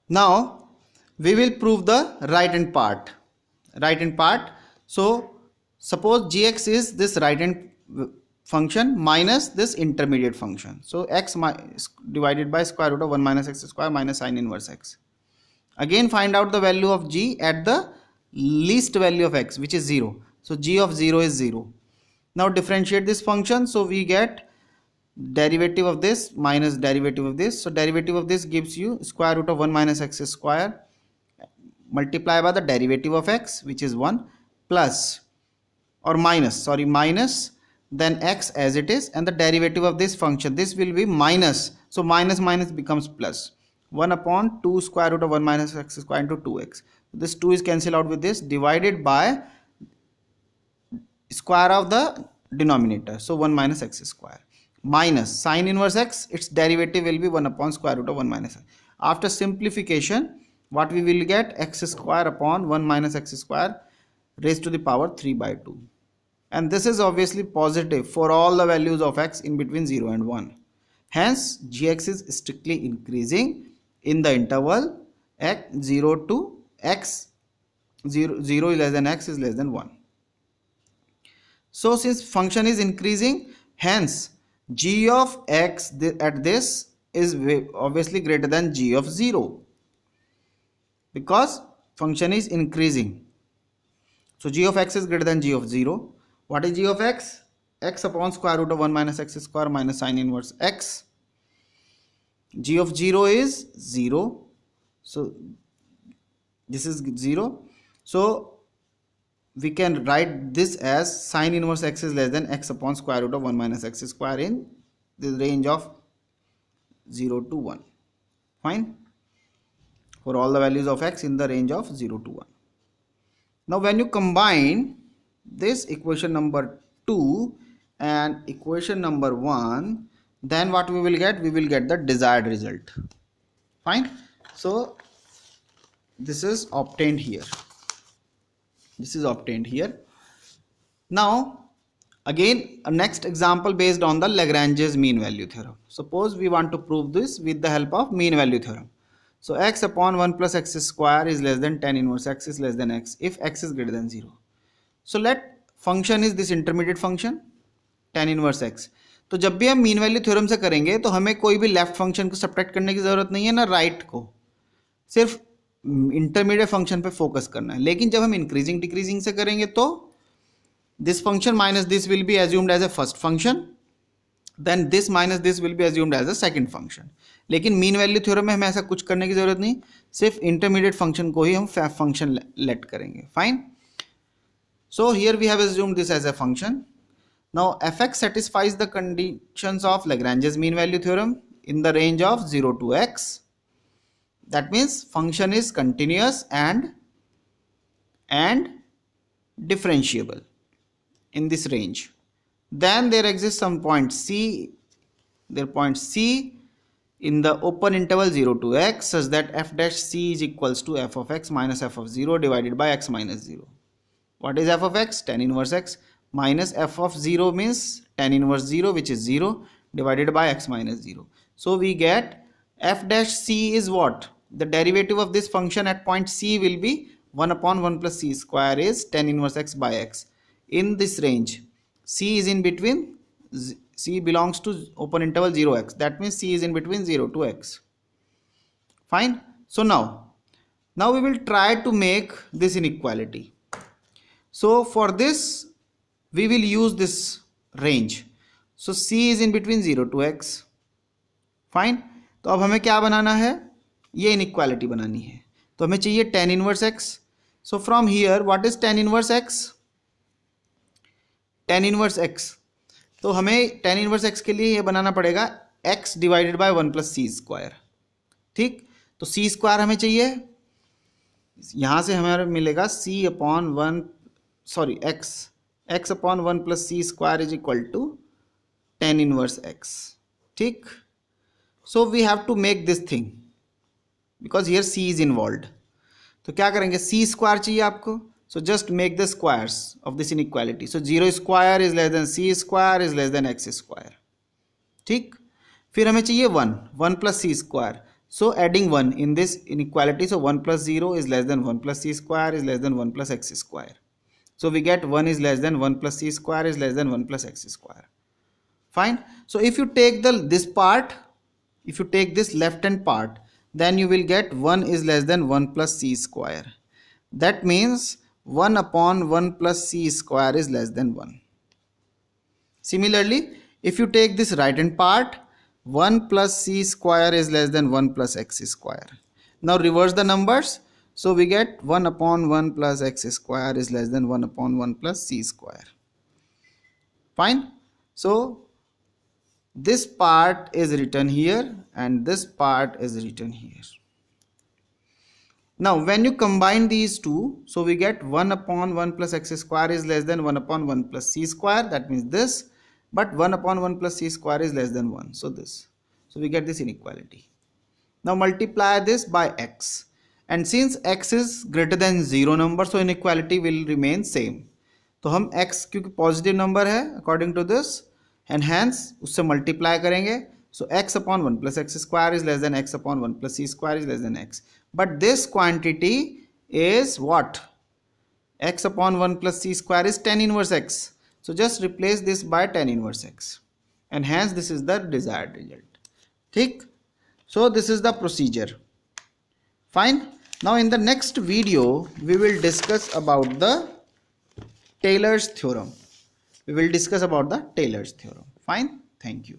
Now we will prove the right hand part. Right hand part. So suppose gx is this right hand function minus this intermediate function. So x divided by square root of 1 minus x square minus sin inverse x. Again find out the value of g at the least value of x, which is 0. So g of 0 is 0. Now differentiate this function. So we get derivative of this minus derivative of this. So derivative of this gives you square root of 1 minus x square multiply by the derivative of x, which is 1, plus or minus then x as it is, and the derivative of this function, this will be minus. So minus minus becomes plus. 1 upon 2 square root of 1 minus x square into 2x. This 2 is cancelled out with this, divided by square of the denominator. So 1 minus x square minus sin inverse x, its derivative will be 1 upon square root of 1 minus x. After simplification, what we will get? X square upon 1 minus x square raised to the power 3 by 2. And this is obviously positive for all the values of x in between 0 and 1. Hence gx is strictly increasing in the interval x 0 to x 0 is less than x is less than 1. So since function is increasing, hence g of x at this is obviously greater than g of 0, because function is increasing. So g of x is greater than g of 0. What is g of x? X upon square root of 1 minus x square minus sin inverse x. G of 0 is 0. So this is 0. So we can write this as sin inverse x is less than x upon square root of 1 minus x square in the range of 0 to 1. Fine. For all the values of x in the range of 0 to 1. Now when you combine this equation number 2 and equation number 1, then what we will get? We will get the desired result. Fine. So this is obtained here. This is obtained here. Now again a next example based on the Lagrange's mean value theorem. Suppose we want to prove this with the help of mean value theorem. So x upon 1 plus x square is less than tan inverse x is less than x if x is greater than 0. So let function is this intermediate function tan inverse x. तो जब भी हम mean value theorem से करेंगे तो हमें कोई भी लेफ्ट फंक्शन को सब्ट्रैक्ट करने की जरूरत नहीं है ना राइट को, सिर्फ इंटरमीडिएट फंक्शन पे फोकस करना है. लेकिन जब हम इंक्रीजिंग डिक्रीजिंग से करेंगे तो this function minus this will be assumed as a first function, then this minus this will be assumed as a second function. लेकिन मीन वैल्यू थ्योरम में हमें ऐसा कुछ करने की जरूरत नहीं, सिर्फ इंटरमीडिएट फंक्शन को ही हम फंक्शन लेट करेंगे. Fine. So here we have assumed this as a function. Now fx satisfies the conditions of Lagrange's mean value theorem in the range of 0 to x. That means function is continuous and differentiable in this range. Then there exists some point c, in the open interval 0 to x such that f dash c is equals to f of x minus f of 0 divided by x minus 0. What is f of x? Tan inverse x, minus f of 0 means tan inverse 0, which is 0, divided by x minus 0. So we get f dash c is what? The derivative of this function at point c will be 1 upon 1 plus c square is tan inverse x by x. In this range, c is in between, c belongs to open interval 0x. That means c is in between 0 to x. Fine. So now we will try to make this inequality. So for this we will use this range. So c is in between 0 to x. Fine. तो अब हमें क्या बनाना है? ये inequality बनानी है. तो हमें चाहिए tan inverse x. So from here what is tan inverse x? Tan inverse x. तो हमें tan inverse x के लिए ये बनाना पड़ेगा x divided by 1 plus C square. ठीक. तो सी स्क्वायर हमें चाहिए, यहाँ से हमें मिलेगा c upon 1 x upon 1 plus c square is equal to tan inverse x. ठीक. So we have to make this thing because here c is involved. तो क्या करेंगे? c square चाहिए आपको. So just make the squares of this inequality. So 0 square is less than c square is less than x square. ठीक. फिर हमें चाहिए 1 plus c square. So adding 1 in this inequality, so 1 plus 0 is less than 1 plus c square is less than 1 plus x square. So we get 1 is less than 1 plus c square is less than 1 plus x square. Fine. So if you take this part, if you take this left hand part, then you will get 1 is less than 1 plus c square. That means 1 upon 1 plus c square is less than 1. Similarly, if you take this right hand part, 1 plus c square is less than 1 plus x square. Now reverse the numbers. So we get 1 upon 1 plus x square is less than 1 upon 1 plus c square. Fine. So this part is written here and this part is written here. Now when you combine these two, so we get 1 upon 1 plus x square is less than 1 upon 1 plus c square, that means this, but 1 upon 1 plus c square is less than 1, so this. So we get this inequality. Now multiply this by x, and since x is greater than 0 number, so inequality will remain same. तो हम x क्योंकि positive number है according to this, and hence उससे multiply करेंगे. So x upon 1 plus x square is less than x upon 1 plus c square is less than x. But this quantity is what? X upon 1 plus c square is tan inverse x. So just replace this by tan inverse x. And hence this is the desired result. ठीक? So this is the procedure. Fine. Now in the next video we will discuss about the Taylor's theorem. We will discuss about the Taylor's theorem. Fine. Thank you.